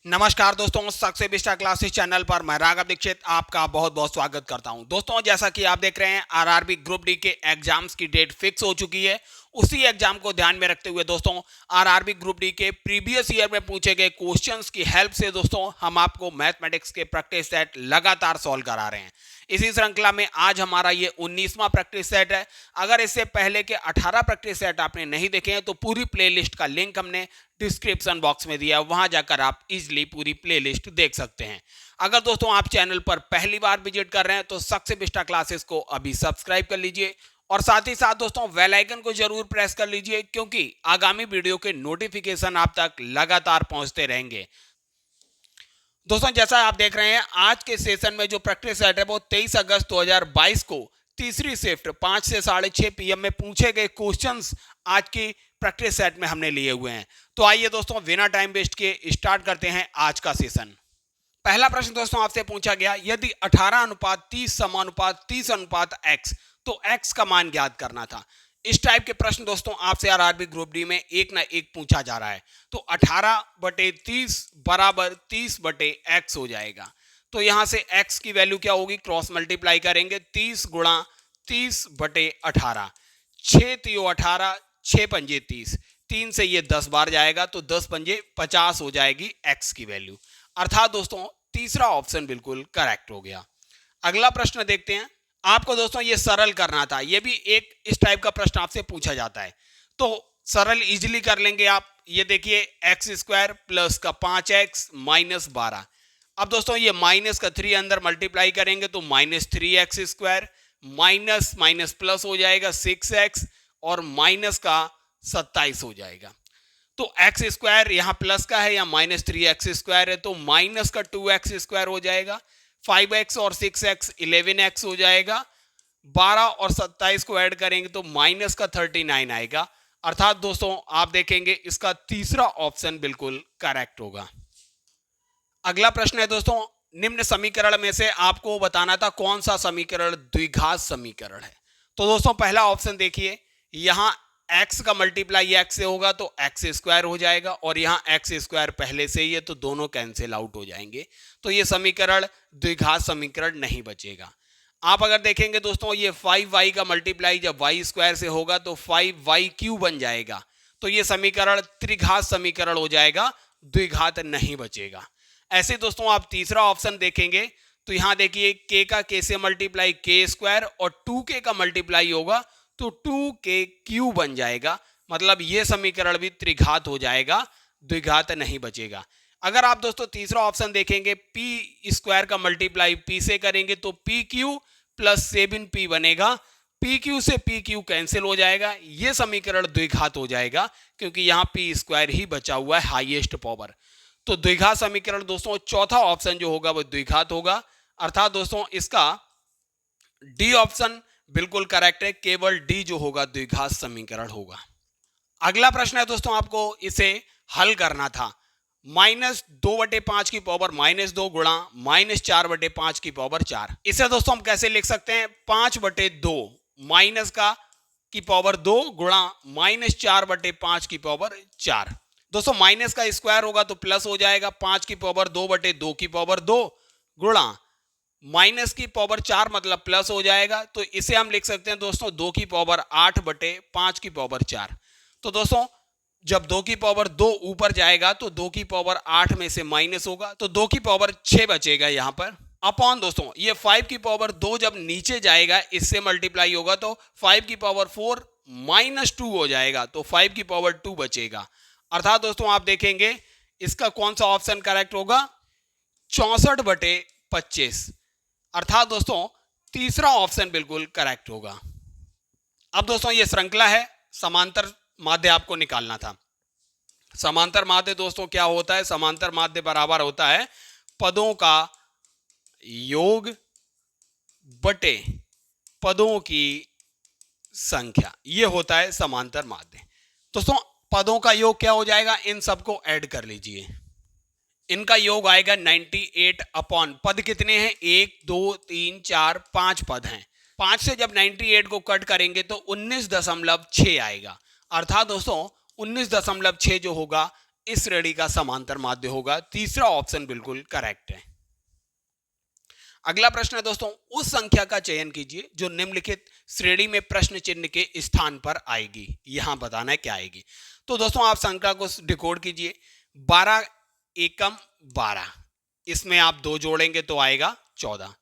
नमस्कार दोस्तों, success vista classes channel पर मैं राघव दीक्षित आपका बहुत बहुत स्वागत करता हूं। दोस्तों, जैसा कि आप देख रहे हैं आरआरबी ग्रुप डी के एग्जाम्स की डेट फिक्स हो चुकी है। उसी एग्जाम को ध्यान में रखते हुए दोस्तों आरआरबी ग्रुप डी के प्रीवियस ईयर में पूछे गए क्वेश्चंस की हेल्प से दोस्तों हम आपको मैथमेटिक्स के प्रैक्टिस सेट लगातार सॉल्व करा रहे हैं। इसी श्रृंखला में आज हमारा ये 19वां प्रैक्टिस सेट है। अगर इससे पहले के 18 प्रैक्टिस सेट आपने नहीं देखे हैं तो पूरी प्लेलिस्ट का लिंक हमने डिस्क्रिप्शन बॉक्स में दिया है, वहां जाकर आप इजीली पूरी प्लेलिस्ट देख सकते हैं। अगर दोस्तों आप चैनल पर पहली बार विजिट कर रहे हैं तो सक्सेस बिस्टा क्लासेस को अभी सब्सक्राइब कर लीजिए और साथ ही साथ दोस्तों बेल आइकन को जरूर प्रेस कर लीजिए, क्योंकि आगामी वीडियो के नोटिफिकेशन आप तक लगातार पहुंचते रहेंगे। दोस्तों, जैसा आप देख रहे हैं आज के सेशन में जो प्रैक्टिस सेट है वो 23 अगस्त 2022 को तीसरी शिफ्ट 5 से 6:30 PM में पूछे गए क्वेश्चंस आज की प्रैक्टिस सेट में हमने लिए हुए हैं। तो आइए दोस्तों बिना टाइम वेस्ट किए स्टार्ट करते हैं आज का सेशन। पहला प्रश्न दोस्तों आपसे पूछा गया, यदि 18:30 समानुपात 30:x तो x का मान ज्ञात करना था। इस टाइप के प्रश्न दोस्तों आपसे आरआरबी ग्रुप डी में एक ना एक पूछा जा रहा है। तो 18/30 बराबर 30/x हो जाएगा। तो यहां से x की वैल्यू क्या होगी, क्रॉस मल्टीप्लाई करेंगे 30 गुणा 30/18, 6 तियो 18, 6 पंजे 30, 3 से ये 10 बार जाएगा तो 10 पंजे 50 हो जाएगी x की वैल्यू। अर्थात दोस्तों तीसरा ऑप्शन बिल्कुल करेक्ट हो गया। अगला प्रश्न देखते हैं। आपको दोस्तों ये सरल करना था, ये भी एक इस टाइप का प्रश्न आपसे पूछा जाता है तो सरल इजीली कर लेंगे आप। ये देखिए x² प्लस का 5x माइनस 12। अब दोस्तों ये माइनस का 3 अंदर मल्टीप्लाई करेंगे तो -3x², माइनस माइनस प्लस हो जाएगा 6x और माइनस का 27 हो जाएगा। तो x² यहाँ प्लस का है या -3x² है तो माइनस का 2x² हो जाएगा। 5x और 6x 11x हो जाएगा। 12 और 27 को ऐड करेंगे तो माइनस का 39 आएगा। अर्थात दोस्तों आप देखेंगे इसका तीसरा ऑप्शन बिल्कुल करेक्ट होगा। अगला प्रश्न है दोस्तों, निम्न समीकरण में से आपको बताना था कौन सा समीकरण द्विघात समीकरण है। तो दोस्तों पहला ऑप्शन देखिए, यहां x का मल्टीप्लाई x से होगा तो x² हो जाएगा और यहाँ x² पहले से ही है तो दोनों कैंसिल आउट हो जाएंगे। तो ये समीकरण द्विघात समीकरण नहीं बचेगा। आप अगर देखेंगे दोस्तों ये 5y का मल्टीप्लाई जब y² से होगा तो 5y³ बन जाएगा। तो ये समीकरण त्रिघात समीकरण हो जाएगा, द्विघात नहीं बचेगा। ऐसे दोस्तों आप तीसरा ऑप्शन देखेंगे तो यहां देखिए k का k से मल्टीप्लाई k² और 2k का मल्टीप्लाई होगा तो 2k³ बन जाएगा। मतलब ये समीकरण भी त्रिघात हो जाएगा, द्विघात नहीं बचेगा। अगर आप दोस्तों तीसरा ऑप्शन देखेंगे p² का मल्टीप्लाई p से करेंगे तो pq प्लस 7p बनेगा। pq से pq कैंसिल हो जाएगा, ये समीकरण द्विघात हो जाएगा क्योंकि यहाँ p² ही बचा हुआ है हाईएस्ट पावर। तो द्विघात समीकरण दोस्तों चौथा ऑप्शन जो होगा वो द्विघात होगा। अर्थात दोस्तों इसका डी ऑप्शन बिल्कुल करेक्ट है, केवल डी जो होगा द्विघात समीकरण होगा। अगला प्रश्न है दोस्तों आपको इसे हल करना था। -2/5 की पावर -2 गुणा -4/5 की पावर 4। इसे दोस्तों हम कैसे लिख सकते हैं, 5/2 माइनस का की पावर 2 गुणा -4/5 की पावर 4। दोस्तों माइनस का स्क्वायर होगा तो प्लस हो जाएगा, 5 की पावर 2/2 की पावर 2 गुणा माइनस की पावर 4 मतलब प्लस हो जाएगा। तो इसे हम लिख सकते हैं दोस्तों 2 की पावर 8/5 की पावर 4। तो दोस्तों जब 2 की पावर 2 ऊपर जाएगा तो 2 की पावर 8 में से माइनस होगा तो 2 की पावर 6 बचेगा यहां पर। अपॉन दोस्तों ये 5 की पावर 2 जब नीचे जाएगा इससे मल्टीप्लाई होगा तो 5 की पावर 4 -2 हो जाएगा तो 5 की पावर 2 बचेगा। अर्थात दोस्तों आप देखेंगे इसका कौन सा ऑप्शन करेक्ट होगा, 64/25। अर्थात दोस्तों तीसरा ऑप्शन बिल्कुल करेक्ट होगा। अब दोस्तों ये श्रृंखला है, समांतर माध्य आपको निकालना था। समांतर माध्य दोस्तों क्या होता है, समांतर माध्य बराबर होता है पदों का योग बटे पदों की संख्या, ये होता है समांतर माध्य। दोस्तों पदों का योग क्या हो जाएगा, इन सबको ऐड कर लीजिए, इनका योग आएगा 98 अपॉन पद कितने हैं, 1 2 3 4 5 पद हैं। 5 से जब 98 को कट करेंगे तो 19.6 आएगा। अर्थात दोस्तों 19.6 जो होगा इस श्रेणी का समांतर माध्य होगा। तीसरा ऑप्शन बिल्कुल करेक्ट है। अगला प्रश्न है दोस्तों, उस संख्या का चयन कीजिए जो निम्नलिखित श्रेणी में प्रश्न चिन्ह के स्थान पर आएगी। यहां बताना है क्या आएगी। तो दोस्तों आप संख्या को डिकोड कीजिए। 12 एकम 12, इसमें आप 2 जोड़ेंगे तो आएगा 14।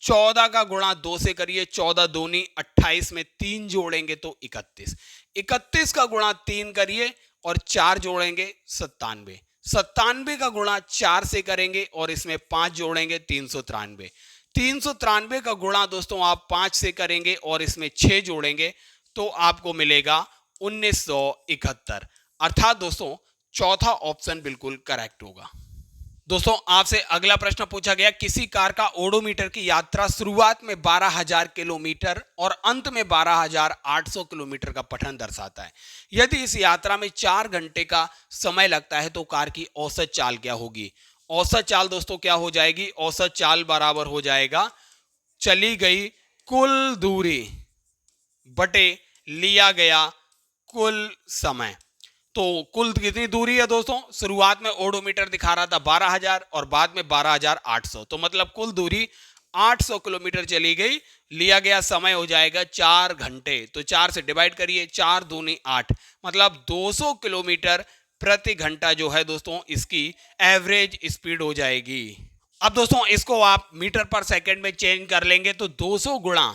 14 का गुणा 2 से करिए, 14 दूनी 28 में 3 जोड़ेंगे तो 31। 31 का गुणा 3 करिए और 4 जोड़ेंगे 97। 97 का गुणा 4 से करेंगे और इसमें 5 जोड़ेंगे 393। 393 का गुणा दोस्तों आप 5 से करेंगे और इसमें 6 जोड़ेंगे तो आपको मिलेगा 1971। अर्थात दोस्तों चौथा ऑप्शन बिल्कुल करेक्ट होगा। दोस्तों आपसे अगला प्रश्न पूछा गया, किसी कार का ओडोमीटर की यात्रा शुरुआत में 12,000 किलोमीटर और अंत में 12,800 किलोमीटर का पठन दर्शाता है। यदि इस यात्रा में 4 घंटे का समय लगता है तो कार की औसत चाल क्या होगी। औसत चाल दोस्तों क्या हो जाएगी, औसत चाल बराबर हो जाएगा चली गई कुल दूरी बटे लिया गया कुल समय। तो कुल कितनी दूरी है दोस्तों, शुरुआत में ओडोमीटर दिखा रहा था 12,000 और बाद में 12,800, तो मतलब कुल दूरी 800 किलोमीटर चली गई। लिया गया समय हो जाएगा 4 घंटे, तो 4 से डिवाइड करिए, 4 दूनी 8, मतलब 200 किलोमीटर प्रति घंटा जो है दोस्तों इसकी एवरेज स्पीड हो जाएगी। अब दोस्तों इसको आप मीटर पर सेकंड में चेंज कर लेंगे तो 200 गुणा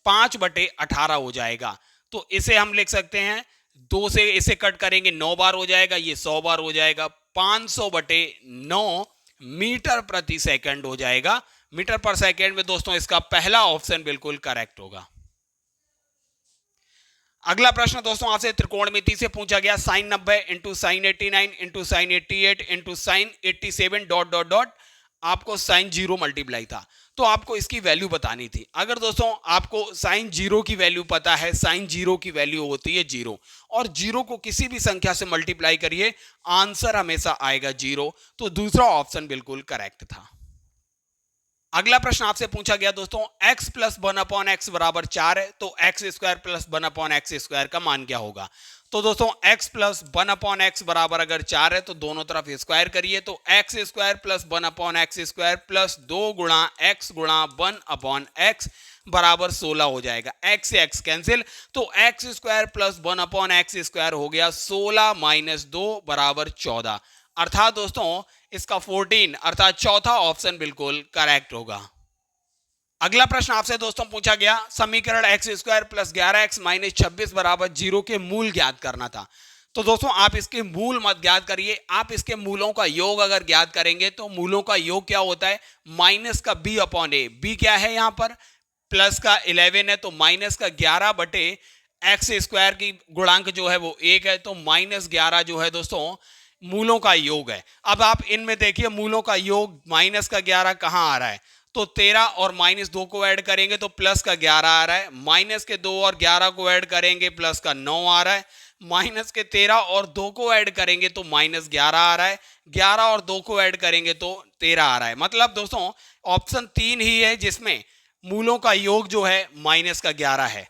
5/18 हो जाएगा। तो इसे हम लिख सकते हैं, 2 से इसे कट करेंगे 9 बार हो जाएगा, ये 100 बार हो जाएगा, 500/9 मीटर प्रति सेकंड हो जाएगा। मीटर पर सेकंड में दोस्तों इसका पहला ऑप्शन बिल्कुल करेक्ट होगा। अगला प्रश्न दोस्तों आपसे त्रिकोणमिति से पूछा गया, sin 90 into sine 89 into sine 88 into sine 87 dot dot dot, आपको साइन 0 मल्टीप्लाई था तो आपको इसकी वैल्यू बतानी थी। अगर दोस्तों आपको साइन 0 की वैल्यू पता है, साइन 0 की वैल्यू होती है 0 और 0 को किसी भी संख्या से मल्टीप्लाई करिए आंसर हमेशा आएगा 0, तो दूसरा ऑप्शन बिल्कुल करेक्ट था। अगला प्रश्न आपसे पूछा गया दोस्तों, x प्लस 1/x बराबर 4 है तो x square plus 1/x square का मान क्या होगा। तो दोस्तों x प्लस 1/x बराबर अगर 4 है तो दोनों तरफ स्क्वायर करिए, तो x square plus 1/x square plus 2 गुणा x गुणा 1/x बराबर 16 हो जाएगा। x से x कैंसिल, तो x square plus 1/x square हो गया 16 माइनस 2 बराबर 14। अर्थात दोस्तों इसका 14 अर्थात चौथा ऑप्शन बिल्कुल करेक्ट होगा। अगला प्रश्न आपसे दोस्तों पूछा गया, समीकरण x square plus 11x minus 26 बराबर 0 के मूल ज्ञात करना था। तो दोस्तों आप इसके मूल मत ज्ञात करिए, आप इसके मूलों का योग अगर ज्ञात करेंगे तो मूलों का योग क्या होता है, माइनस का b/a। b क्या है यहाँ पर, प्लस का 11 है तो माइनस का 11 बटे एक्स स्क्वायर की गुणांक जो है वो 1 है, तो माइनस 11 जो है दोस्तों मूलों का योग है। अब आप इनमें देखिए मूलों का योग माइनस का 11 कहां आ रहा है, तो 13 और माइनस 2 को ऐड करेंगे तो प्लस का 11 आ रहा है, माइनस के 2 और 11 को ऐड करेंगे प्लस का 9 आ रहा है, माइनस के 13 और 2 को ऐड करेंगे तो माइनस 11 आ रहा है, 11 और 2 को ऐड करेंगे तो 13 आ रहा है। मतलब दोस्तों ऑप्शन 3 ही है जिसमें मूलों का योग जो है माइनस का 11 है।